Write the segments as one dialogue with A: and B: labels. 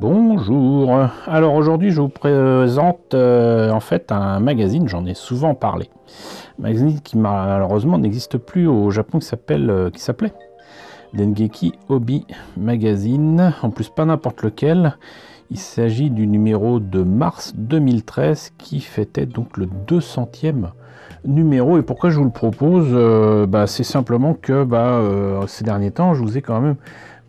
A: Bonjour. Alors aujourd'hui je vous présente en fait un magazine, j'en ai souvent parlé. Un magazine qui malheureusement n'existe plus au Japon qui s'appelait Dengeki Hobby Magazine. En plus pas n'importe lequel. Il s'agit du numéro de mars 2013 qui fêtait donc le 200e numéro. Et pourquoi je vous le propose c'est simplement que ces derniers temps je vous ai quand même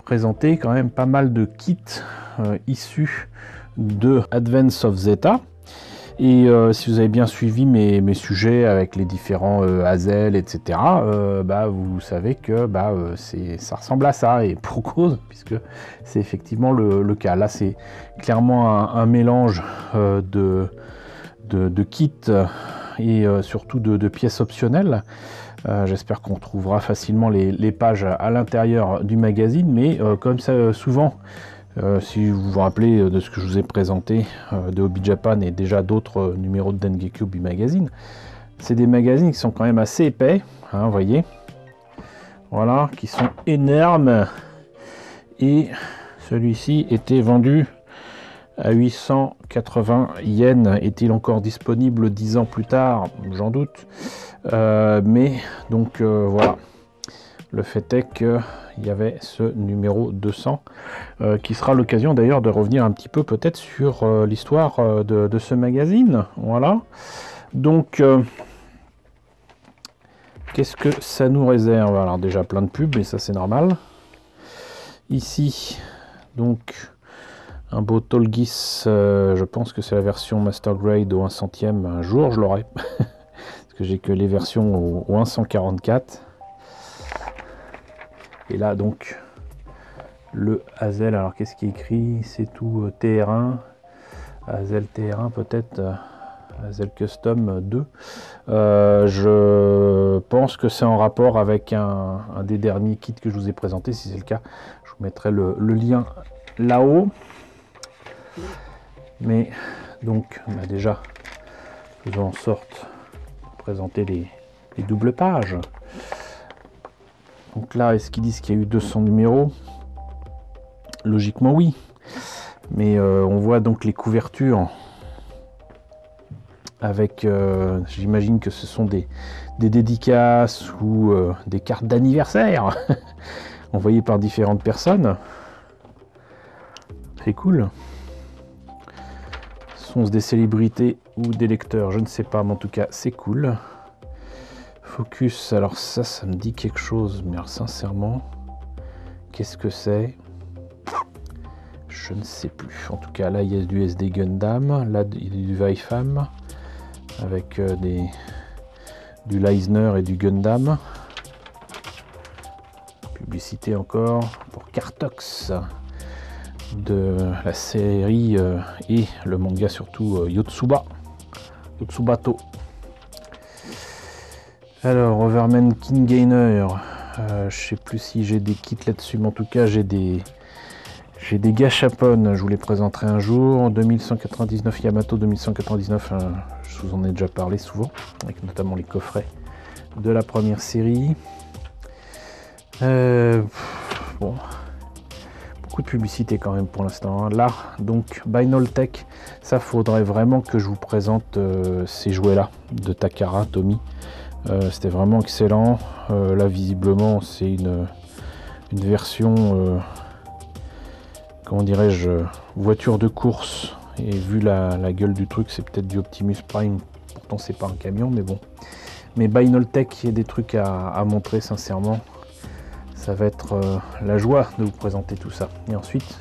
A: présenté pas mal de kits issus de Advance of Zeta. Et si vous avez bien suivi mes sujets avec les différents Hazel, etc., vous savez que ça ressemble à ça, et pour cause, puisque c'est effectivement le cas. Là, c'est clairement un mélange de kits et surtout de pièces optionnelles. J'espère qu'on trouvera facilement les pages à l'intérieur du magazine, mais comme ça, souvent, si vous vous rappelez de ce que je vous ai présenté de Hobby Japan et déjà d'autres numéros de Dengeki Hobby Magazine, c'est des magazines qui sont quand même assez épais, hein, vous voyez, voilà, qui sont énormes, et celui-ci était vendu à 880 yens. Est-il encore disponible 10 ans plus tard? J'en doute, mais donc voilà. Le fait est qu'il y avait ce numéro 200 qui sera l'occasion d'ailleurs de revenir un petit peu peut-être sur l'histoire de ce magazine. Voilà. Donc, qu'est-ce que ça nous réserve? Alors déjà plein de pubs, et ça c'est normal. Ici, donc, un beau Tolgis, je pense que c'est la version Master Grade au 1/100e. Un jour je l'aurai, parce que j'ai que les versions au 1/144. Et là donc le Hazel, alors qu'est-ce qui est écrit? C'est tout TR1, Hazel TR1 peut-être, Hazel Custom 2. Je pense que c'est en rapport avec un des derniers kits que je vous ai présenté. Si c'est le cas, je vous mettrai le lien là-haut. Mais donc déjà, faisons en sorte de présenter les doubles pages. Donc là, est-ce qu'ils disent qu'il y a eu 200 numéros? Logiquement oui, mais on voit donc les couvertures avec, j'imagine que ce sont des dédicaces ou des cartes d'anniversaire envoyées par différentes personnes. C'est cool. Sont-ce des célébrités ou des lecteurs? Je ne sais pas, mais en tout cas c'est cool. Focus, alors ça me dit quelque chose, mais alors, sincèrement, qu'est-ce que c'est? Je ne sais plus. En tout cas, là, il y a du SD Gundam, là, il y a du Vaifam, avec du Leisner et du Gundam. Publicité encore pour Cartox, de la série et le manga surtout Yotsubato. Alors, Overman King Gainer, je sais plus si j'ai des kits là-dessus, mais en tout cas j'ai des gachapon, je vous les présenterai un jour. 2199 Yamato, 2199, je vous en ai déjà parlé souvent, avec notamment les coffrets de la première série. Bon, beaucoup de publicité quand même pour l'instant, hein. Là, donc, Binoltech, ça faudrait vraiment que je vous présente ces jouets-là de Takara Tomy. C'était vraiment excellent. Là, visiblement, c'est une version, comment dirais-je, voiture de course. Et vu la gueule du truc, c'est peut-être du Optimus Prime. Pourtant, c'est pas un camion, mais bon. Mais Binoltech, il y a des trucs à montrer, sincèrement. Ça va être la joie de vous présenter tout ça. Et ensuite,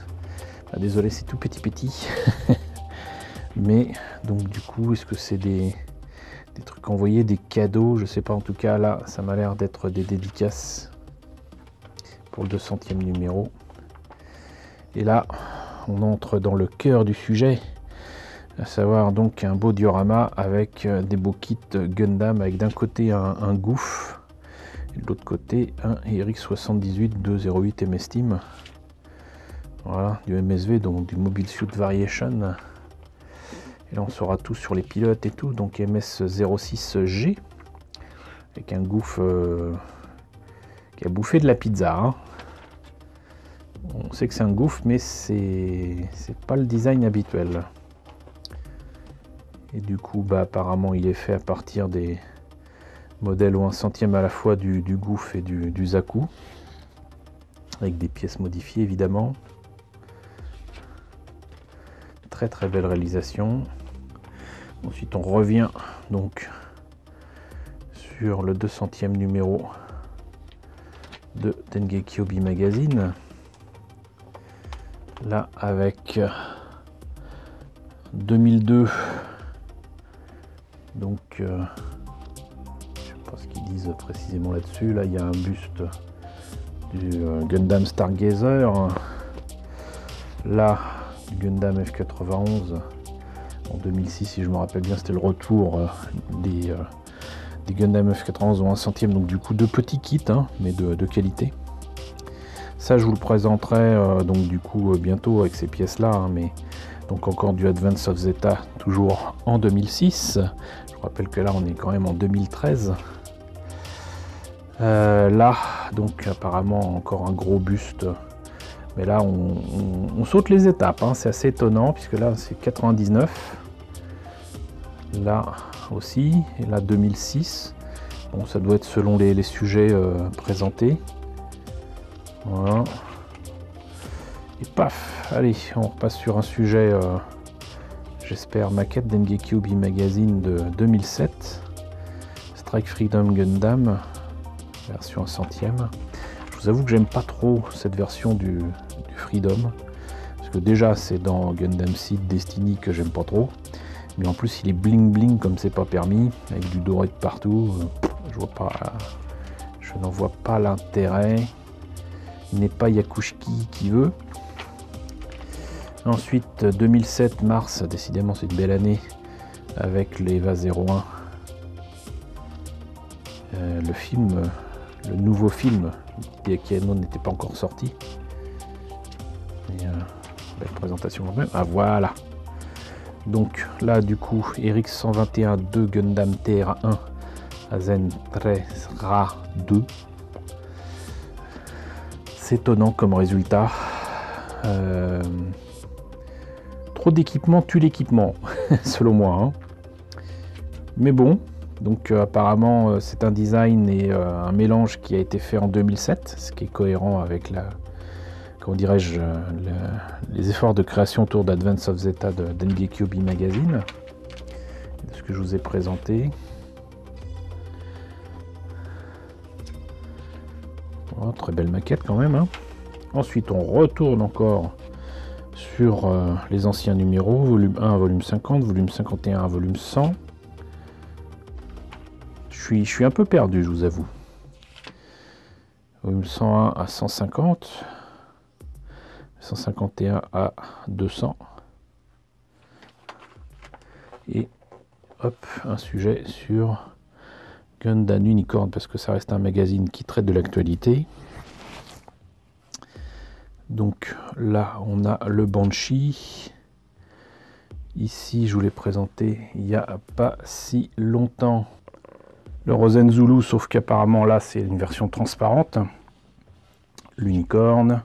A: désolé, c'est tout petit. Mais, donc, du coup, est-ce que c'est des trucs envoyés, des cadeaux? Je sais pas, en tout cas, là, ça m'a l'air d'être des dédicaces pour le 200e numéro. Et là, on entre dans le cœur du sujet, à savoir donc un beau diorama avec des beaux kits Gundam, avec d'un côté un Goof, et de l'autre côté un RX-78-208 MS-Team. Voilà, du MSV, donc du Mobile Suit Variation. Et là, on saura tout sur les pilotes et tout. Donc MS-06G, avec un Goof qui a bouffé de la pizza, hein. On sait que c'est un gouffre, mais c'est pas le design habituel. Et du coup, bah, apparemment, il est fait à partir des modèles au 1/100e à la fois du gouffre et du Zaku, avec des pièces modifiées évidemment. Très très belle réalisation. Ensuite, on revient donc sur le 200e numéro de Dengeki Obi Magazine. Là, avec 2002. Donc, je ne sais pas ce qu'ils disent précisément là-dessus. Là, il y a un buste du Gundam Stargazer. Là, du Gundam F91. En 2006, si je me rappelle bien, c'était le retour des Gundam F91 au 1/100e. Donc, du coup, deux petits kits, hein, mais de qualité. Ça, je vous le présenterai donc du coup bientôt avec ces pièces-là, hein, mais donc encore du Advance of Zeta, toujours en 2006. Je vous rappelle que là, on est quand même en 2013. Là, donc apparemment encore un gros buste, mais là, on saute les étapes. Hein, c'est assez étonnant puisque là, c'est 99. Là aussi, et là 2006. Bon, ça doit être selon les sujets présentés. Voilà. Et paf, allez, on repasse sur un sujet, j'espère, maquette Dengeki Obi Magazine de 2007. Strike Freedom Gundam, version 100e. Je vous avoue que j'aime pas trop cette version du Freedom. Parce que déjà, c'est dans Gundam Seed Destiny que j'aime pas trop. Mais en plus, il est bling bling comme c'est pas permis, avec du doré de partout. Je n'en vois pas l'intérêt. Il n'est pas Yakushiki qui veut. Ensuite, 2007, mars, décidément c'est une belle année, avec l'EVA 01. Le film, le nouveau film, Hideaki n'était pas encore sorti. Belle présentation quand même. Ah voilà. Donc là, du coup, Eric 121 2 Gundam TR1 Azen 13 Ra 2. C'est étonnant comme résultat. Trop d'équipement tue l'équipement, selon moi. Hein. Mais bon, donc apparemment c'est un design et un mélange qui a été fait en 2007, ce qui est cohérent avec comment dirais-je, les efforts de création autour d'Advance of Zeta de Dengeki Obi Magazine, de ce que je vous ai présenté. Oh, très belle maquette quand même. Hein. Ensuite, on retourne encore sur les anciens numéros, volume 1 à volume 50, volume 51 à volume 100. Je suis un peu perdu, je vous avoue. Volume 101 à 150, 151 à 200. Et hop, un sujet sur Gundam Unicorn, parce que ça reste un magazine qui traite de l'actualité. Donc là, on a le Banshee. Ici, je vous l'ai présenté il n'y a pas si longtemps. Le Rosen Zulu, sauf qu'apparemment là, c'est une version transparente. L'Unicorn.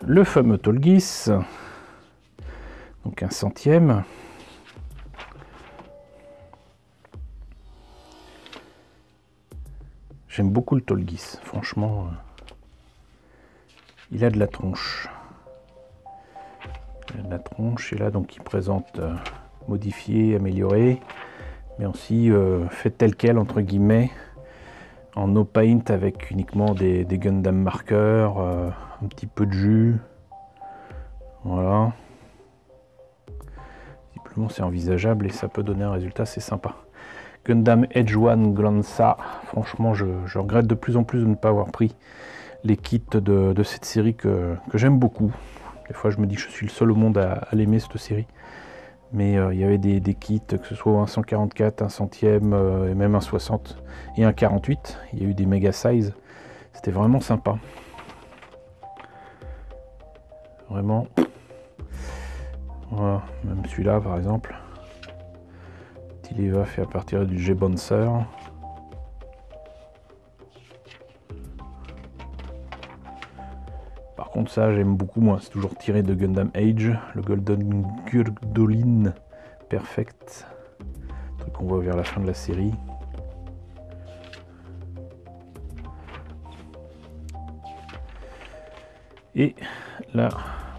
A: Le fameux Tolgis. Donc un 100e. J'aime beaucoup le Tolgis, franchement. Il a de la tronche. Il a de la tronche, et là, donc, il présente modifié, amélioré, mais aussi fait tel quel, entre guillemets, en no paint, avec uniquement des Gundam marqueurs, un petit peu de jus. Voilà. Visiblement, c'est envisageable et ça peut donner un résultat assez sympa. Gundam Edge One Glanza, franchement, je regrette de plus en plus de ne pas avoir pris les kits de cette série que j'aime beaucoup. Des fois, je me dis que je suis le seul au monde à l'aimer, cette série. Mais il y avait des kits, que ce soit un 144, un 100e, et même un 60 et un 48. Il y a eu des méga size. C'était vraiment sympa. Vraiment. Voilà, même celui-là, par exemple. Petit Eva fait à partir du G-Bouncer. Par contre ça j'aime beaucoup moins, c'est toujours tiré de Gundam Age, le Golden Gurdolin Perfect, truc qu'on voit vers la fin de la série. Et là,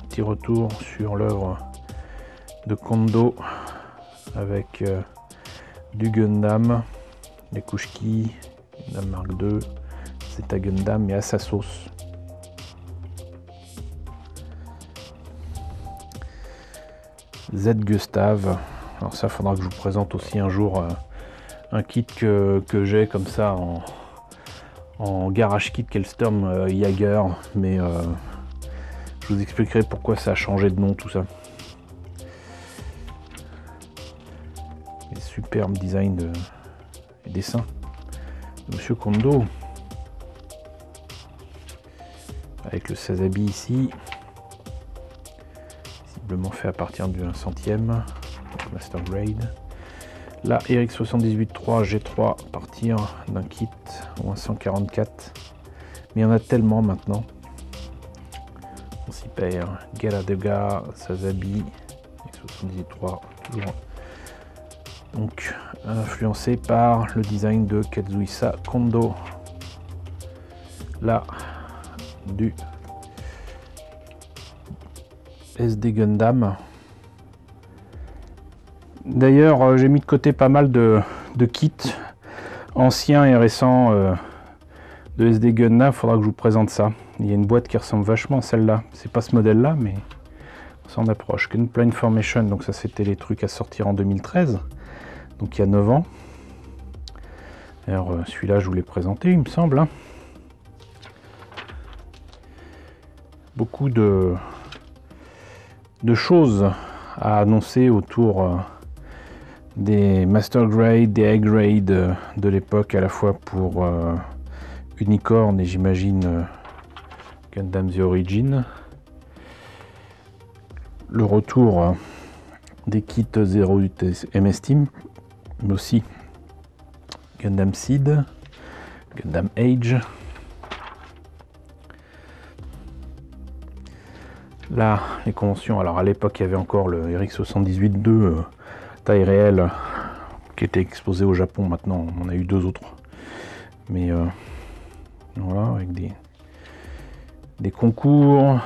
A: petit retour sur l'œuvre de Kondo avec du Gundam, les Kushki, Gundam Mark II, Zeta Gundam et à sa sauce. Z Gustave, alors ça faudra que je vous présente aussi un jour un kit que j'ai comme ça en garage kit Kelstorm Jaeger, mais je vous expliquerai pourquoi ça a changé de nom tout ça. Les superbes designs et dessins de Monsieur Kondo. Avec le Sazabi ici. Visiblement fait à partir du 1/100e. Master Grade. Là, Eric 78.3 G3 à partir d'un kit ou un 144. Mais il y en a tellement maintenant. On s'y perd. Galadega, Sazabi, 78.3, toujours. Donc, influencé par le design de Kazuhisa Kondo. Là, du SD Gundam. D'ailleurs, j'ai mis de côté pas mal de kits anciens et récents de SD Gundam. Il faudra que je vous présente ça. Il y a une boîte qui ressemble vachement à celle-là. C'est pas ce modèle-là, mais on s'en approche. Gunpla Information, donc ça c'était les trucs à sortir en 2013, donc il y a 9 ans. Alors celui-là, je vous l'ai présenté, il me semble. Hein. Beaucoup de choses à annoncer autour des Master Grade, des A-Grade de l'époque, à la fois pour Unicorn et j'imagine Gundam The Origin. Le retour des kits 0 du MS Team, mais aussi Gundam Seed, Gundam Age. Là, les conventions, alors à l'époque il y avait encore le RX 78-2 taille réelle qui était exposé au Japon. Maintenant on en a eu 2 autres, mais voilà, avec des concours.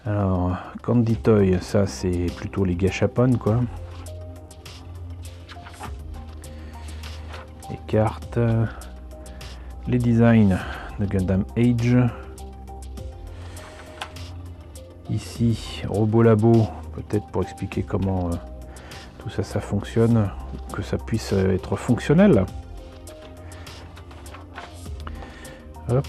A: Alors Candy Toy, ça c'est plutôt les gachapon quoi. Les cartes, les designs de Gundam Age. Ici, Robot Labo, peut-être pour expliquer comment tout ça fonctionne, que ça puisse être fonctionnel. Hop.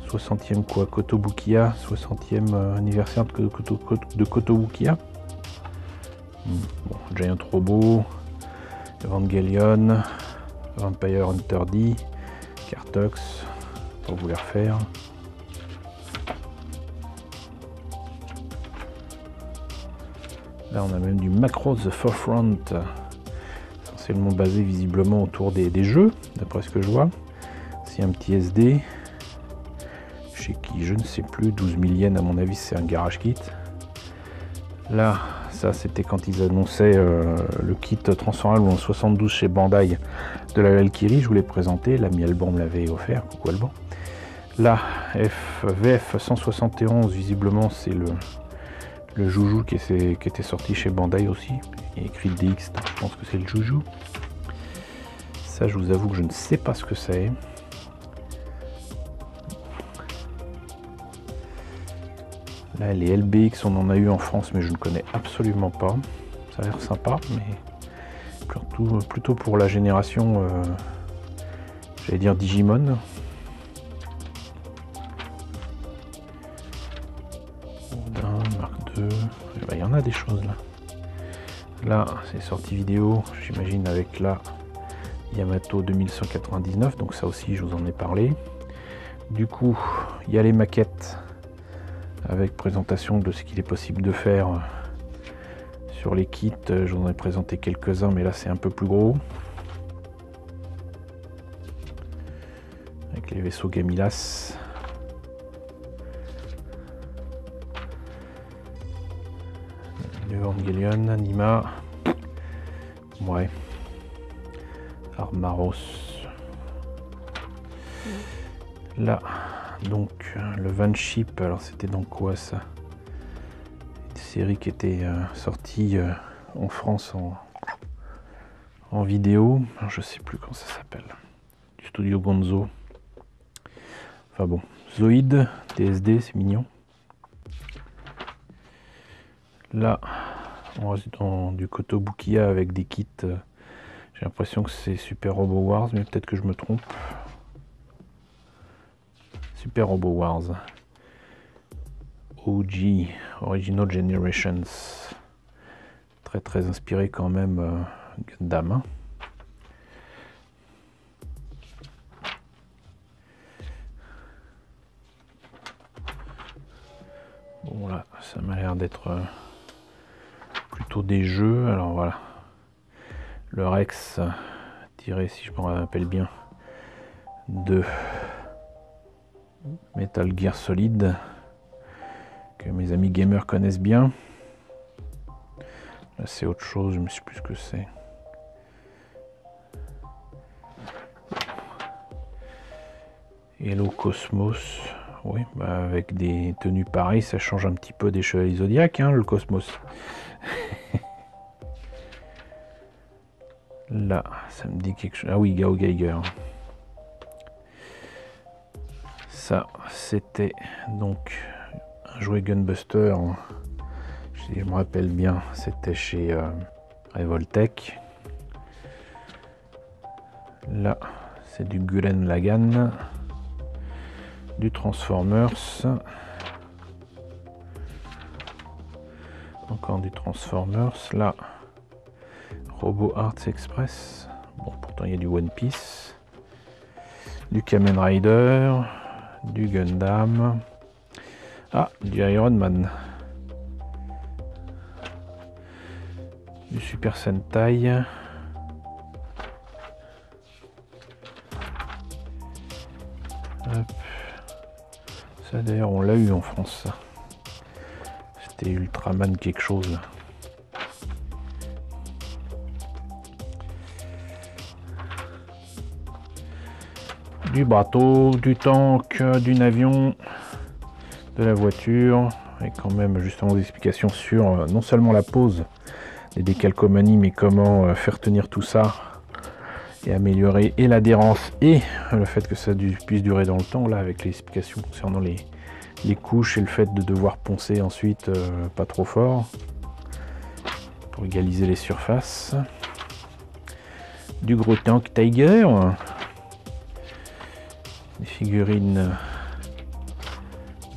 A: 60e quoi, Kotobukiya, 60e anniversaire de Kotobukiya. Bon, Giant Robot, Evangelion, Vampire Hunter D, Cartox, pour vous les refaire. Là on a même du Macross The Forefront, essentiellement basé visiblement autour des jeux, d'après ce que je vois. C'est un petit SD, chez qui je ne sais plus, 12 000 yens à mon avis, c'est un garage kit. Là, ça c'était quand ils annonçaient le kit transformable en 72 chez Bandai de la Valkyrie, je vous l'ai présenté, l'ami Alban me l'avait offert, coucou Alban. Là, VF 171, visiblement c'est le Joujou qui était sorti chez Bandai aussi. Il y a écrit DX, je pense que c'est le Joujou. Ça, je vous avoue que je ne sais pas ce que c'est. Là, les LBX, on en a eu en France, mais je ne connais absolument pas. Ça a l'air sympa, mais plutôt pour la génération, j'allais dire Digimon. Il y en a des choses là. Là, c'est sortie vidéo, j'imagine, avec la Yamato 2199, donc ça aussi, je vous en ai parlé. Du coup, il y a les maquettes avec présentation de ce qu'il est possible de faire sur les kits. Je vous en ai présenté quelques-uns, mais là, c'est un peu plus gros. Avec les vaisseaux Gamilas. Evangelion, Anima. Ouais. Armaros. Là, donc le Vanship, alors c'était dans quoi ça? Une série qui était sortie en France en vidéo. Alors, je sais plus comment ça s'appelle. Du studio Gonzo. Enfin bon, Zoïde, TSD, c'est mignon. Là, on reste dans du Kotobukiya avec des kits. J'ai l'impression que c'est Super Robo Wars, mais peut-être que je me trompe. Super Robo Wars. OG, Original Generations. Très très inspiré quand même Gundam. Hein. Bon là, ça m'a l'air d'être plutôt des jeux. Alors voilà. Le Rex tiré, si je me rappelle bien, de Metal Gear Solid, que mes amis gamers connaissent bien. Là c'est autre chose, je ne sais plus ce que c'est. Hello Cosmos, oui, bah avec des tenues pareilles, ça change un petit peu des Chevaliers Zodiac, hein, le Cosmos. Là, ça me dit quelque chose. Ah oui, Gao Geiger. Ça, c'était donc un jouet Gunbuster. Si je me rappelle bien, c'était chez Revoltech. Là, c'est du Gurren Lagann. Du Transformers. Encore du Transformers. Là, Robo Arts Express. Bon, pourtant il y a du One Piece. Du Kamen Rider. Du Gundam. Ah, du Iron Man. Du Super Sentai. Hop. Ça d'ailleurs on l'a eu en France. C'était Ultraman quelque chose. Du bateau, du tank, du avion, de la voiture, et quand même justement des explications sur non seulement la pose des décalcomanies, mais comment faire tenir tout ça et améliorer et l'adhérence et le fait que ça puisse durer dans le temps, là avec les explications concernant les couches et le fait de devoir poncer ensuite pas trop fort pour égaliser les surfaces. Du gros tank Tiger. Des figurines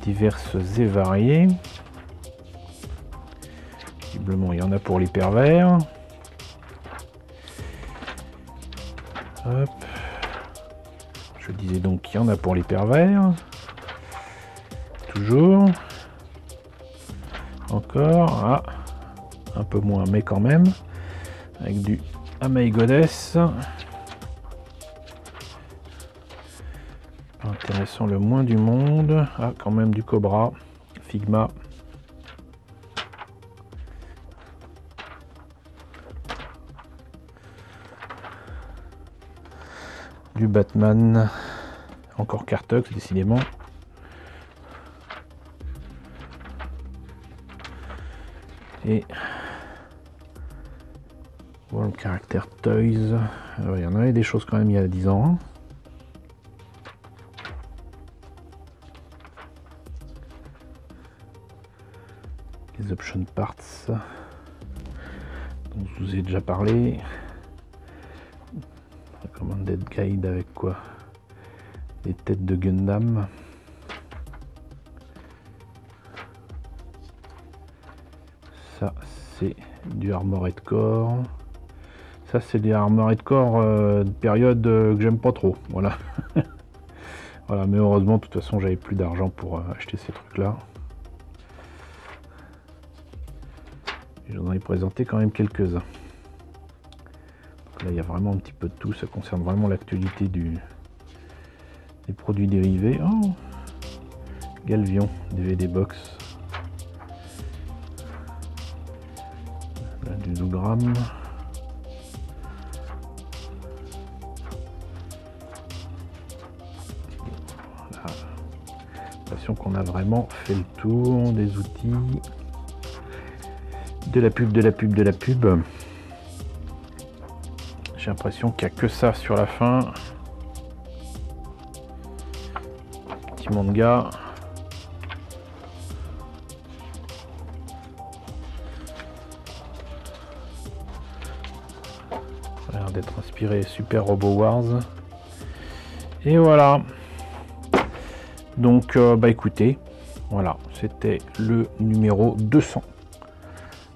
A: diverses et variées. Visiblement, il y en a pour les pervers. Hop. Je disais donc qu'il y en a pour les pervers. Toujours. Encore. Ah. Un peu moins, mais quand même. Avec du Amei Goddess. Intéressant le moins du monde. Ah, quand même du Cobra, Figma. Du Batman. Encore Cartux, décidément. Et voilà le caractère Toys. Alors, il y en avait des choses quand même il y a 10 ans. Les option parts dont je vous ai déjà parlé. Recommended guide avec quoi? Des têtes de Gundam. Ça c'est du Armored Core. Ça c'est des Armored Core de période que j'aime pas trop. Voilà. Voilà, mais heureusement de toute façon j'avais plus d'argent pour acheter ces trucs là. J'en ai présenté quand même quelques-uns. Là il y a vraiment un petit peu de tout, ça concerne vraiment l'actualité des produits dérivés. Oh, Galvion, DVD box. zoogramme. Voilà. J'ai l'impression qu'on a vraiment fait le tour des outils. De la pub, de la pub, de la pub. J'ai l'impression qu'il n'y a que ça sur la fin. Petit manga. Ça a l'air d'être inspiré Super Robo Wars. Et voilà. Donc, bah écoutez, voilà, c'était le numéro 200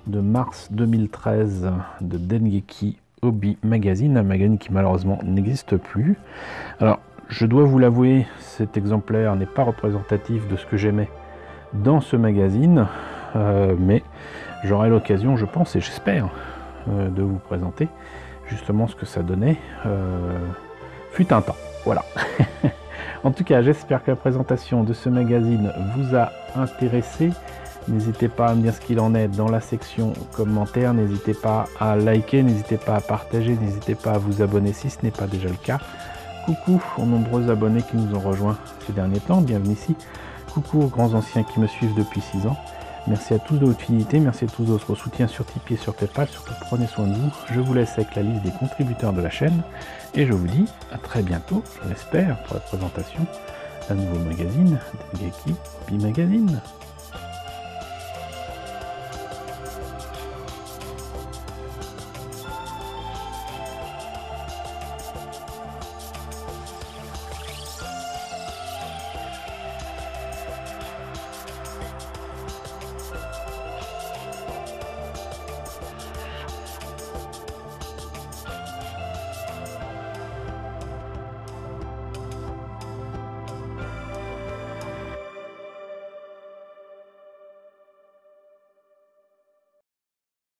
A: de mars 2013 de Dengeki Hobby Magazine, un magazine qui malheureusement n'existe plus. Alors, je dois vous l'avouer, cet exemplaire n'est pas représentatif de ce que j'aimais dans ce magazine, mais j'aurai l'occasion, je pense et j'espère, de vous présenter justement ce que ça donnait. Fut un temps, voilà. En tout cas, j'espère que la présentation de ce magazine vous a intéressé. N'hésitez pas à me dire ce qu'il en est dans la section commentaires. N'hésitez pas à liker, n'hésitez pas à partager, n'hésitez pas à vous abonner si ce n'est pas déjà le cas. Coucou aux nombreux abonnés qui nous ont rejoints ces derniers temps. Bienvenue ici. Coucou aux grands anciens qui me suivent depuis 6 ans. Merci à tous de votre fidélité, merci à tous de votre soutien sur Tipeee et sur Paypal. Surtout prenez soin de vous. Je vous laisse avec la liste des contributeurs de la chaîne. Et je vous dis à très bientôt, je l'espère, pour la présentation d'un nouveau magazine, Dengeki Hobby Magazine.